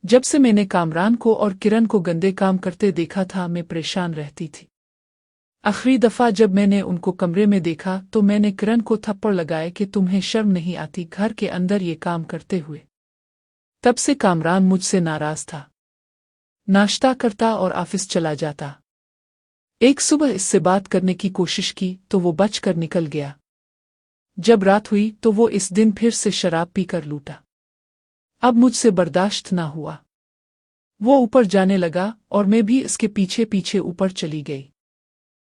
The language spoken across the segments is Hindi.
जब से मैंने कामरान को और किरण को गंदे काम करते देखा था मैं परेशान रहती थी। आखिरी दफा जब मैंने उनको कमरे में देखा तो मैंने किरण को थप्पड़ लगाया कि तुम्हें शर्म नहीं आती घर के अंदर ये काम करते हुए। तब से कामरान मुझसे नाराज था। नाश्ता करता और ऑफिस चला जाता। एक सुबह इससे बात करने की कोशिश की तो वो बचकर निकल गया। जब रात हुई तो वो इस दिन फिर से शराब पीकर लूटा। अब मुझसे बर्दाश्त ना हुआ। वो ऊपर जाने लगा और मैं भी इसके पीछे पीछे ऊपर चली गई।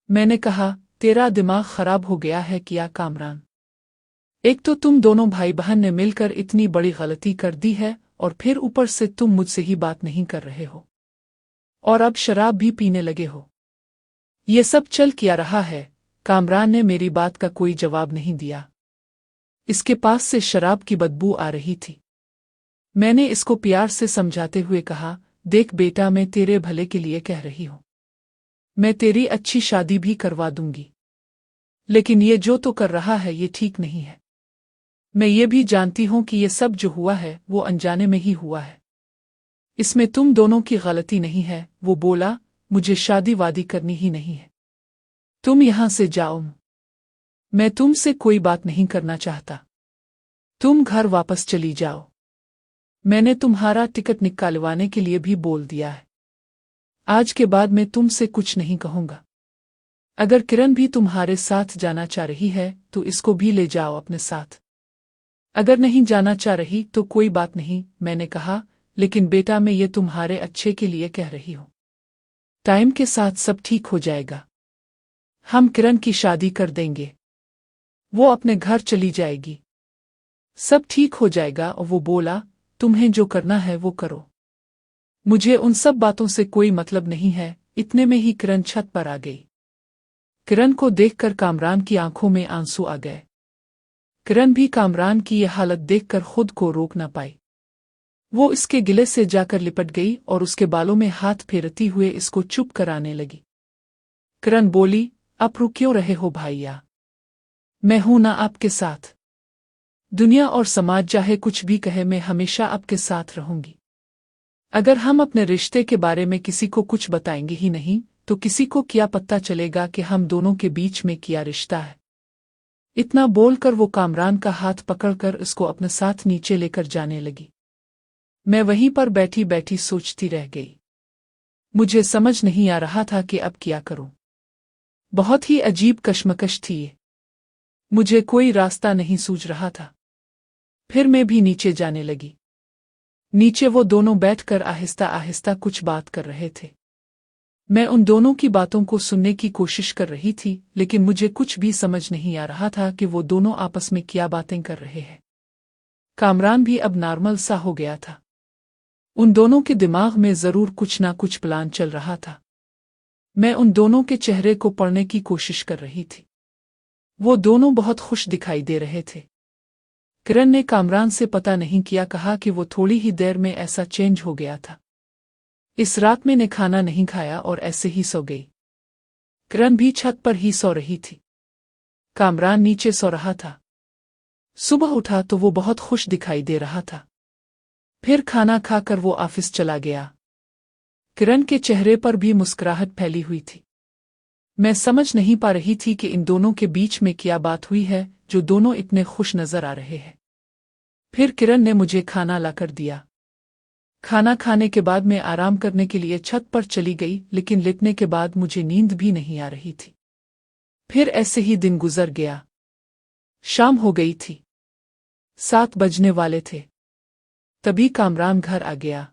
मैंने कहा, तेरा दिमाग खराब हो गया है क्या कामरान? एक तो तुम दोनों भाई बहन ने मिलकर इतनी बड़ी गलती कर दी है और फिर ऊपर से तुम मुझसे ही बात नहीं कर रहे हो और अब शराब भी पीने लगे हो। ये सब चल क्या रहा है? कामरान ने मेरी बात का कोई जवाब नहीं दिया। इसके पास से शराब की बदबू आ रही थी। मैंने इसको प्यार से समझाते हुए कहा, देख बेटा मैं तेरे भले के लिए कह रही हूं। मैं तेरी अच्छी शादी भी करवा दूंगी। लेकिन ये जो तो कर रहा है ये ठीक नहीं है। मैं ये भी जानती हूं कि ये सब जो हुआ है वो अनजाने में ही हुआ है। इसमें तुम दोनों की गलती नहीं है। वो बोला, मुझे शादी वादी करनी ही नहीं है। तुम यहां से जाओ। मैं तुमसे कोई बात नहीं करना चाहता। तुम घर वापस चली जाओ। मैंने तुम्हारा टिकट निकालवाने के लिए भी बोल दिया है। आज के बाद मैं तुमसे कुछ नहीं कहूंगा। अगर किरण भी तुम्हारे साथ जाना चाह रही है तो इसको भी ले जाओ अपने साथ। अगर नहीं जाना चाह रही तो कोई बात नहीं, मैंने कहा, लेकिन बेटा मैं ये तुम्हारे अच्छे के लिए कह रही हूं। टाइम के साथ सब ठीक हो जाएगा। हम किरण की शादी कर देंगे। वो अपने घर चली जाएगी। सब ठीक हो जाएगा। और वो बोला, तुम्हें जो करना है वो करो। मुझे उन सब बातों से कोई मतलब नहीं है। इतने में ही किरण छत पर आ गई। किरण को देखकर कामरान की आंखों में आंसू आ गए। किरण भी कामरान की यह हालत देखकर खुद को रोक न पाई। वो इसके गिले से जाकर लिपट गई और उसके बालों में हाथ फेरती हुए इसको चुप कराने लगी। किरण बोली, अब रुक क्यों रहे हो भैया? मैं हूं ना आपके साथ। दुनिया और समाज चाहे कुछ भी कहे, मैं हमेशा आपके साथ रहूंगी। अगर हम अपने रिश्ते के बारे में किसी को कुछ बताएंगे ही नहीं तो किसी को क्या पता चलेगा कि हम दोनों के बीच में क्या रिश्ता है। इतना बोलकर वो कामरान का हाथ पकड़कर उसको अपने साथ नीचे लेकर जाने लगी। मैं वहीं पर बैठी बैठी सोचती रह गई। मुझे समझ नहीं आ रहा था कि अब क्या करूं। बहुत ही अजीब कश्मकश थी ये। मुझे कोई रास्ता नहीं सूझ रहा था। फिर मैं भी नीचे जाने लगी। नीचे वो दोनों बैठकर आहिस्ता आहिस्ता कुछ बात कर रहे थे। मैं उन दोनों की बातों को सुनने की कोशिश कर रही थी, लेकिन मुझे कुछ भी समझ नहीं आ रहा था कि वो दोनों आपस में क्या बातें कर रहे हैं। कामरान भी अब नॉर्मल सा हो गया था। उन दोनों के दिमाग में जरूर कुछ ना कुछ प्लान चल रहा था। मैं उन दोनों के चेहरे को पढ़ने की कोशिश कर रही थी। वो दोनों बहुत खुश दिखाई दे रहे थे। किरण ने कामरान से पता नहीं किया कहा कि वो थोड़ी ही देर में ऐसा चेंज हो गया था। इस रात मैंने खाना नहीं खाया और ऐसे ही सो गई। किरण भी छत पर ही सो रही थी। कामरान नीचे सो रहा था। सुबह उठा तो वो बहुत खुश दिखाई दे रहा था। फिर खाना खाकर वो ऑफिस चला गया। किरण के चेहरे पर भी मुस्कुराहट फैली हुई थी। मैं समझ नहीं पा रही थी कि इन दोनों के बीच में क्या बात हुई है जो दोनों इतने खुश नजर आ रहे हैं। फिर किरण ने मुझे खाना लाकर दिया। खाना खाने के बाद मैं आराम करने के लिए छत पर चली गई, लेकिन लेटने के बाद मुझे नींद भी नहीं आ रही थी। फिर ऐसे ही दिन गुजर गया। शाम हो गई थी। 7 बजने वाले थे। तभी कामरान घर आ गया।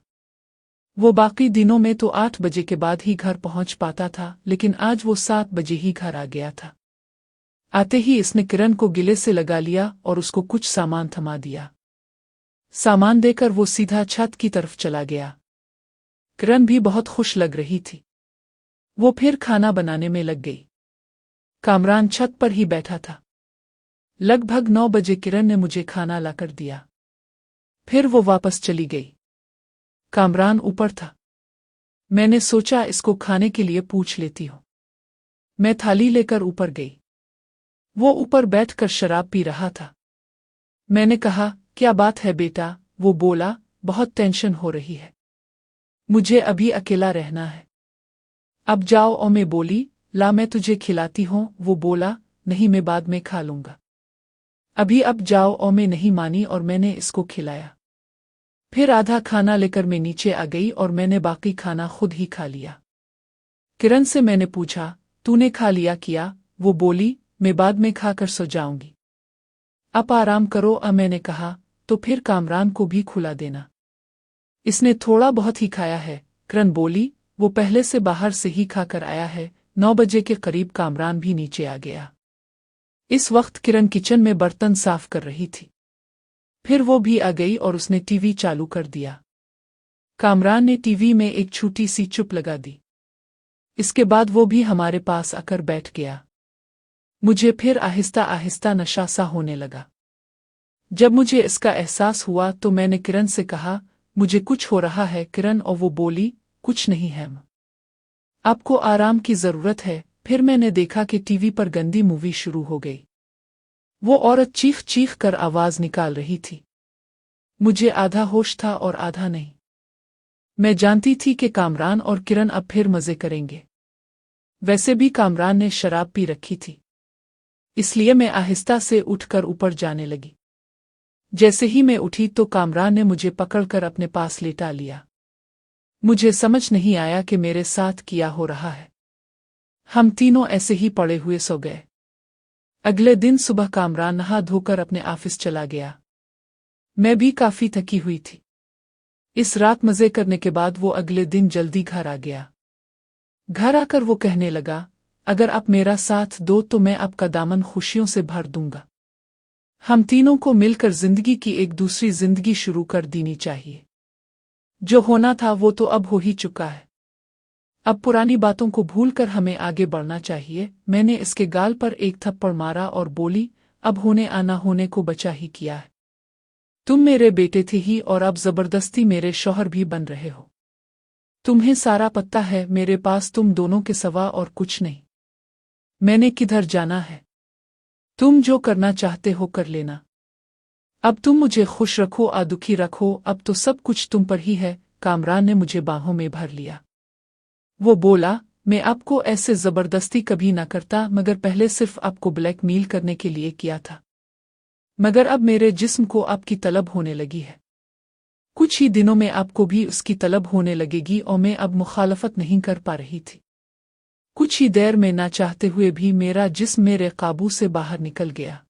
वो बाकी दिनों में तो 8 बजे के बाद ही घर पहुंच पाता था, लेकिन आज वो 7 बजे ही घर आ गया था। आते ही इसने किरण को गिले से लगा लिया और उसको कुछ सामान थमा दिया। सामान देकर वो सीधा छत की तरफ चला गया। किरण भी बहुत खुश लग रही थी। वो फिर खाना बनाने में लग गई। कामरान छत पर ही बैठा था। लगभग 9 बजे किरण ने मुझे खाना लाकर दिया। फिर वो वापस चली गई। कामरान ऊपर था। मैंने सोचा इसको खाने के लिए पूछ लेती हूं। मैं थाली लेकर ऊपर गई। वो ऊपर बैठकर शराब पी रहा था। मैंने कहा, क्या बात है बेटा? वो बोला, बहुत टेंशन हो रही है। मुझे अभी अकेला रहना है। अब जाओ। और मैं बोली, ला मैं तुझे खिलाती हूँ। वो बोला, नहीं मैं बाद में खा लूँगा। अभी अब जाओ। और मैं नहीं मानी और मैंने इसको खिलाया। फिर आधा खाना लेकर मैं नीचे आ गई और मैंने बाकी खाना खुद ही खा लिया। किरण से मैंने पूछा, तूने खा लिया क्या? वो बोली, मैं बाद में खाकर सो जाऊंगी। अब आराम करो। मैंने कहा, तो फिर कामरान को भी खुला देना। इसने थोड़ा बहुत ही खाया है। किरण बोली, वो पहले से बाहर से ही खाकर आया है। 9 बजे के करीब कामरान भी नीचे आ गया। इस वक्त किरण किचन में बर्तन साफ कर रही थी। फिर वो भी आ गई और उसने टीवी चालू कर दिया। कामरान ने टीवी में एक छोटी सी चुप लगा दी। इसके बाद वो भी हमारे पास आकर बैठ गया। मुझे फिर आहिस्ता आहिस्ता नशा सा होने लगा। जब मुझे इसका एहसास हुआ तो मैंने किरण से कहा, मुझे कुछ हो रहा है किरण। और वो बोली, कुछ नहीं है, आपको आराम की जरूरत है। फिर मैंने देखा कि टीवी पर गंदी मूवी शुरू हो गई। वो औरत चीख चीख कर आवाज निकाल रही थी। मुझे आधा होश था और आधा नहीं। मैं जानती थी कि कामरान और किरण अब फिर मजे करेंगे। वैसे भी कामरान ने शराब पी रखी थी, इसलिए मैं आहिस्ता से उठकर ऊपर जाने लगी। जैसे ही मैं उठी तो कामरान ने मुझे पकड़कर अपने पास लेटा लिया। मुझे समझ नहीं आया कि मेरे साथ क्या हो रहा है। हम तीनों ऐसे ही पड़े हुए सो गए। अगले दिन सुबह कामरान नहा धोकर अपने ऑफिस चला गया। मैं भी काफी थकी हुई थी। इस रात मजे करने के बाद वो अगले दिन जल्दी घर आ गया। घर आकर वो कहने लगा, अगर आप मेरा साथ दो तो मैं आपका दामन खुशियों से भर दूंगा। हम तीनों को मिलकर जिंदगी की एक दूसरी जिंदगी शुरू कर देनी चाहिए। जो होना था वो तो अब हो ही चुका है। अब पुरानी बातों को भूलकर हमें आगे बढ़ना चाहिए। मैंने इसके गाल पर एक थप्पड़ मारा और बोली, अब होने आना होने को बचा ही किया है। तुम मेरे बेटे थे ही और अब जबरदस्ती मेरे शौहर भी बन रहे हो। तुम्हें सारा पता है, मेरे पास तुम दोनों के सिवा और कुछ नहीं। मैंने किधर जाना है? तुम जो करना चाहते हो कर लेना। अब तुम मुझे खुश रखो या दुखी रखो, अब तो सब कुछ तुम पर ही है। कामरान ने मुझे बाहों में भर लिया। वो बोला, मैं आपको ऐसे जबरदस्ती कभी ना करता, मगर पहले सिर्फ आपको ब्लैकमेल करने के लिए किया था। मगर अब मेरे जिस्म को आपकी तलब होने लगी है। कुछ ही दिनों में आपको भी उसकी तलब होने लगेगी और मैं अब मुखालफत नहीं कर पा रही थी। कुछ ही देर में ना चाहते हुए भी मेरा जिस्म मेरे काबू से बाहर निकल गया।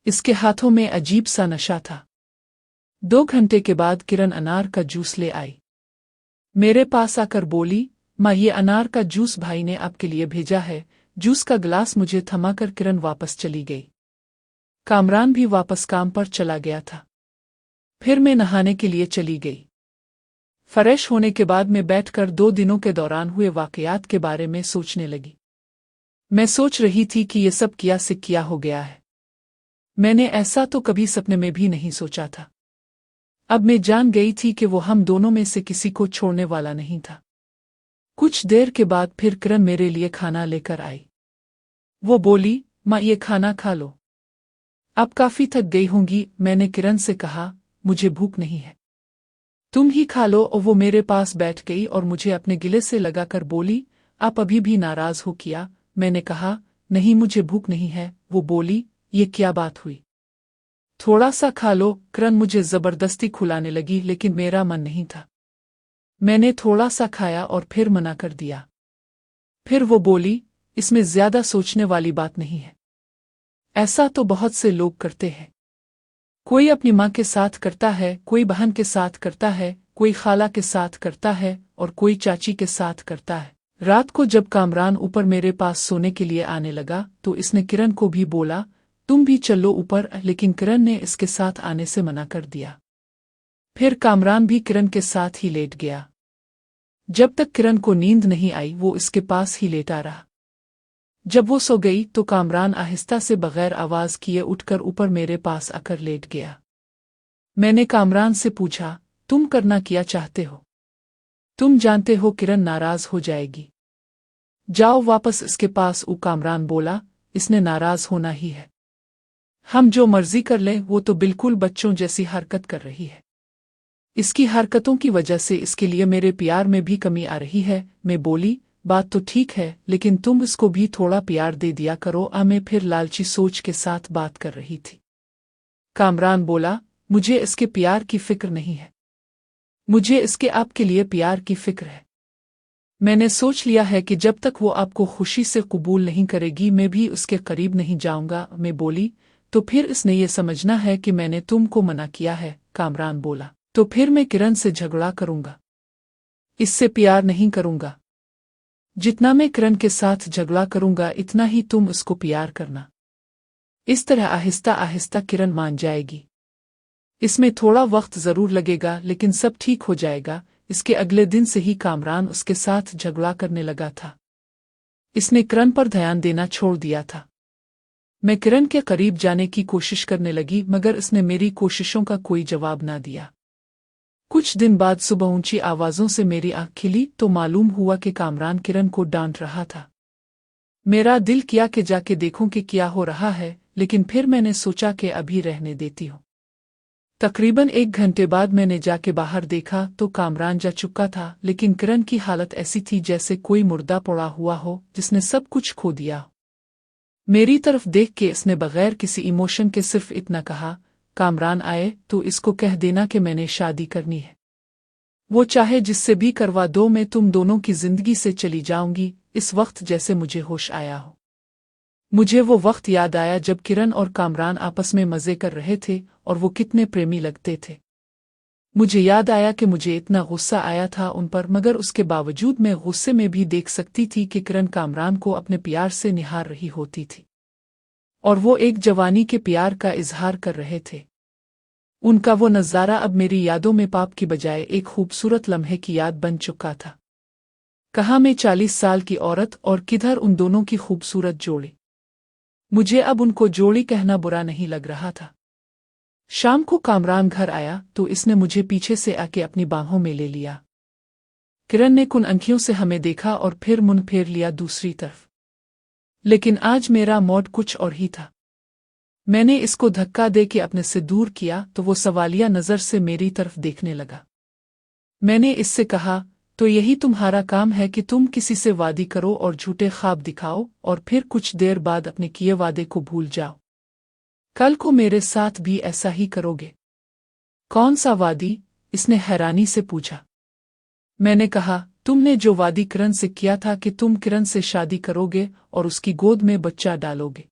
इसके हाथों में अजीब सा नशा था। 2 घंटे के बाद किरण अनार का जूस ले आई। मेरे पास आकर बोली, माँ ये अनार का जूस भाई ने आपके लिए भेजा है। जूस का गिलास मुझे थमाकर किरण वापस चली गई। कामरान भी वापस काम पर चला गया था। फिर मैं नहाने के लिए चली गई। फ्रेश होने के बाद मैं बैठकर 2 दिनों के दौरान हुए वाकयात के बारे में सोचने लगी। मैं सोच रही थी कि ये सब किया से किया हो गया है। मैंने ऐसा तो कभी सपने में भी नहीं सोचा था। अब मैं जान गई थी कि वो हम दोनों में से किसी को छोड़ने वाला नहीं था। कुछ देर के बाद फिर किरण मेरे लिए खाना लेकर आई। वो बोली, माँ ये खाना खा लो, अब काफी थक गई होंगी। मैंने किरण से कहा, मुझे भूख नहीं है, तुम ही खा लो। और वो मेरे पास बैठ गई और मुझे अपने गिले से लगाकर बोली, आप अभी भी नाराज हो क्या? मैंने कहा, नहीं मुझे भूख नहीं है। वो बोली, ये क्या बात हुई? थोड़ा सा खा लो। किरण मुझे जबरदस्ती खिलाने लगी लेकिन मेरा मन नहीं था। मैंने थोड़ा सा खाया और फिर मना कर दिया। फिर वो बोली, इसमें ज्यादा सोचने वाली बात नहीं है। ऐसा तो बहुत से लोग करते हैं। कोई अपनी माँ के साथ करता है, कोई बहन के साथ करता है, कोई खाला के साथ करता है और कोई चाची के साथ करता है। रात को जब कामरान ऊपर मेरे पास सोने के लिए आने लगा तो इसने किरण को भी बोला, तुम भी चलो ऊपर, लेकिन किरण ने इसके साथ आने से मना कर दिया। फिर कामरान भी किरण के साथ ही लेट गया। जब तक किरण को नींद नहीं आई वो इसके पास ही लेटा रहा। जब वो सो गई तो कामरान आहिस्ता से बगैर आवाज किए उठकर ऊपर मेरे पास आकर लेट गया। मैंने कामरान से पूछा, तुम करना क्या चाहते हो? तुम जानते हो किरण नाराज हो जाएगी। जाओ वापस इसके पास। कामरान बोला, इसने नाराज होना ही है। हम जो मर्जी कर लें, वो तो बिल्कुल बच्चों जैसी हरकत कर रही है। इसकी हरकतों की वजह से इसके लिए मेरे प्यार में भी कमी आ रही है। मैं बोली, बात तो ठीक है, लेकिन तुम इसको भी थोड़ा प्यार दे दिया करो। मैं फिर लालची सोच के साथ बात कर रही थी। कामरान बोला, मुझे इसके प्यार की फिक्र नहीं है, मुझे इसके आपके लिए प्यार की फिक्र है। मैंने सोच लिया है कि जब तक वो आपको खुशी से कबूल नहीं करेगी मैं भी उसके करीब नहीं जाऊंगा। मैं बोली, तो फिर इसने ये समझना है कि मैंने तुमको मना किया है। कामरान बोला, तो फिर मैं किरण से झगड़ा करूंगा, इससे प्यार नहीं करूंगा। जितना मैं किरण के साथ झगड़ा करूंगा इतना ही तुम उसको प्यार करना। इस तरह आहिस्ता आहिस्ता किरण मान जाएगी। इसमें थोड़ा वक्त जरूर लगेगा, लेकिन सब ठीक हो जाएगा। इसके अगले दिन से ही कामरान उसके साथ झगड़ा करने लगा था। इसने किरण पर ध्यान देना छोड़ दिया था। मैं किरण के करीब जाने की कोशिश करने लगी, मगर इसने मेरी कोशिशों का कोई जवाब ना दिया। कुछ दिन बाद सुबह ऊंची आवाजों से मेरी आंख खिली तो मालूम हुआ कि कामरान किरण को डांट रहा था। मेरा दिल किया कि जाके देखूं कि क्या हो रहा है, लेकिन फिर मैंने सोचा कि अभी रहने देती हूं। तकरीबन 1 घंटे बाद मैंने जाके बाहर देखा तो कामरान जा चुका था, लेकिन किरण की हालत ऐसी थी जैसे कोई मुर्दा पड़ा हुआ हो जिसने सब कुछ खो दिया हो। मेरी तरफ देख के इसने बगैर किसी इमोशन के सिर्फ इतना कहा, कामरान आए तो इसको कह देना कि मैंने शादी करनी है। वो चाहे जिससे भी करवा दो, मैं तुम दोनों की जिंदगी से चली जाऊंगी। इस वक्त जैसे मुझे होश आया हो। मुझे वो वक्त याद आया जब किरण और कामरान आपस में मजे कर रहे थे और वो कितने प्रेमी लगते थे। मुझे याद आया कि मुझे इतना गुस्सा आया था उन पर, मगर उसके बावजूद मैं गुस्से में भी देख सकती थी कि किरण कामरान को अपने प्यार से निहार रही होती थी और वो एक जवानी के प्यार का इजहार कर रहे थे। उनका वो नज़ारा अब मेरी यादों में पाप की बजाय एक खूबसूरत लम्हे की याद बन चुका था। कहाँ मैं 40 साल की औरत और किधर उन दोनों की खूबसूरत जोड़ी। मुझे अब उनको जोड़ी कहना बुरा नहीं लग रहा था। शाम को कामरान घर आया तो इसने मुझे पीछे से आके अपनी बाहों में ले लिया। किरण ने कुन आंखियों से हमें देखा और फिर मुंह फेर लिया दूसरी तरफ। लेकिन आज मेरा मूड कुछ और ही था। मैंने इसको धक्का दे के अपने से दूर किया तो वो सवालिया नज़र से मेरी तरफ देखने लगा। मैंने इससे कहा, तो यही तुम्हारा काम है कि तुम किसी से वादी करो और झूठे ख्वाब दिखाओ और फिर कुछ देर बाद अपने किए वादे को भूल जाओ। कल को मेरे साथ भी ऐसा ही करोगे? कौन सा वादी? इसने हैरानी से पूछा। मैंने कहा, तुमने जो वादी किरण से किया था कि तुम किरण से शादी करोगे और उसकी गोद में बच्चा डालोगे।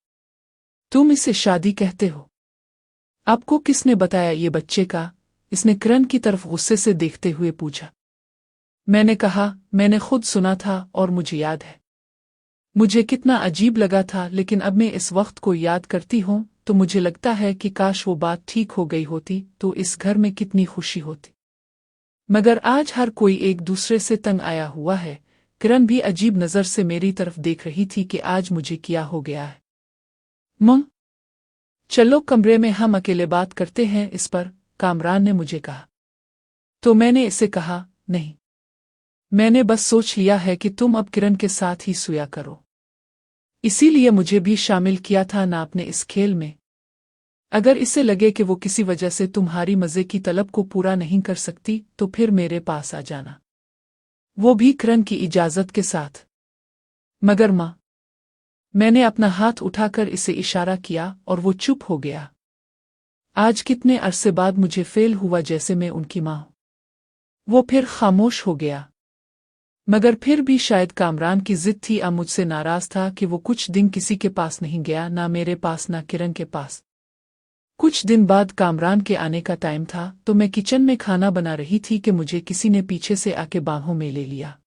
तुम इसे शादी कहते हो? आपको किसने बताया ये बच्चे का? इसने किरण की तरफ गुस्से से देखते हुए पूछा। मैंने कहा, मैंने खुद सुना था और मुझे याद है। मुझे कितना अजीब लगा था, लेकिन अब मैं इस वक्त को याद करती हूँ तो मुझे लगता है कि काश वो बात ठीक हो गई होती तो इस घर में कितनी खुशी होती। मगर आज हर कोई एक दूसरे से तंग आया हुआ है। किरण भी अजीब नज़र से मेरी तरफ देख रही थी कि आज मुझे क्या हो गया है। चलो कमरे में हम अकेले बात करते हैं इस पर, कामरान ने मुझे कहा। तो मैंने इसे कहा, नहीं, मैंने बस सोच लिया है कि तुम अब किरण के साथ ही सोया करो, इसीलिए मुझे भी शामिल किया था ना अपने इस खेल में। अगर इसे लगे कि वो किसी वजह से तुम्हारी मज़े की तलब को पूरा नहीं कर सकती तो फिर मेरे पास आ जाना, वो भी किरण की इजाज़त के साथ। मगर माँ, मैंने अपना हाथ उठाकर इसे इशारा किया और वो चुप हो गया। आज कितने अरसे बाद मुझे फ़ील हुआ जैसे मैं उनकी माँ हूँ। वो फिर खामोश हो गया। मगर फिर भी शायद कामरान की जिद थी। मुझसे नाराज़ था कि वो कुछ दिन किसी के पास नहीं गया, ना मेरे पास ना किरण के पास। कुछ दिन बाद कामरान के आने का टाइम था तो मैं किचन में खाना बना रही थी कि मुझे किसी ने पीछे से आके बाहों में ले लिया।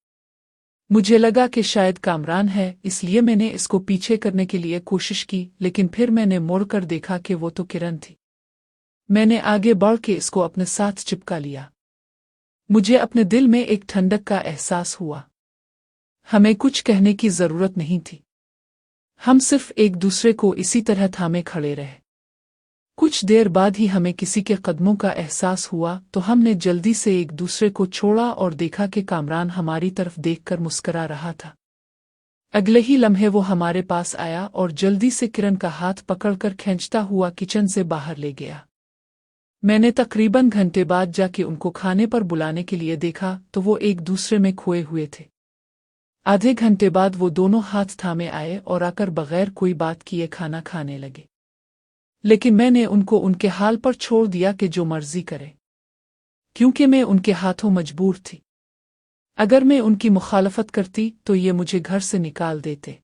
मुझे लगा कि शायद कामरान है, इसलिए मैंने इसको पीछे करने के लिए कोशिश की, लेकिन फिर मैंने मुड़कर देखा कि वो तो किरण थी। मैंने आगे बढ़ के इसको अपने साथ चिपका लिया। मुझे अपने दिल में एक ठंडक का एहसास हुआ। हमें कुछ कहने की जरूरत नहीं थी। हम सिर्फ एक दूसरे को इसी तरह थामे खड़े रहे। कुछ देर बाद ही हमें किसी के कदमों का एहसास हुआ तो हमने जल्दी से एक दूसरे को छोड़ा और देखा कि कामरान हमारी तरफ देखकर मुस्करा रहा था। अगले ही लम्हे वो हमारे पास आया और जल्दी से किरण का हाथ पकड़कर खींचता हुआ किचन से बाहर ले गया। मैंने तकरीबन घंटे बाद जाके उनको खाने पर बुलाने के लिए देखा तो वो एक दूसरे में खोए हुए थे। आधे घंटे बाद वो दोनों हाथ थामे आए और आकर बगैर कोई बात किए खाना खाने लगे। लेकिन मैंने उनको उनके हाल पर छोड़ दिया कि जो मर्जी करे, क्योंकि मैं उनके हाथों मजबूर थी। अगर मैं उनकी मुखालफत करती तो ये मुझे घर से निकाल देते।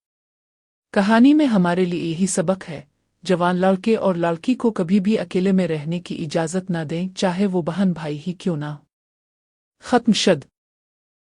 कहानी में हमारे लिए यही सबक है, जवान लड़के और लड़की को कभी भी अकेले में रहने की इजाज़त न दें, चाहे वो बहन भाई ही क्यों ना हो। खत्म शद।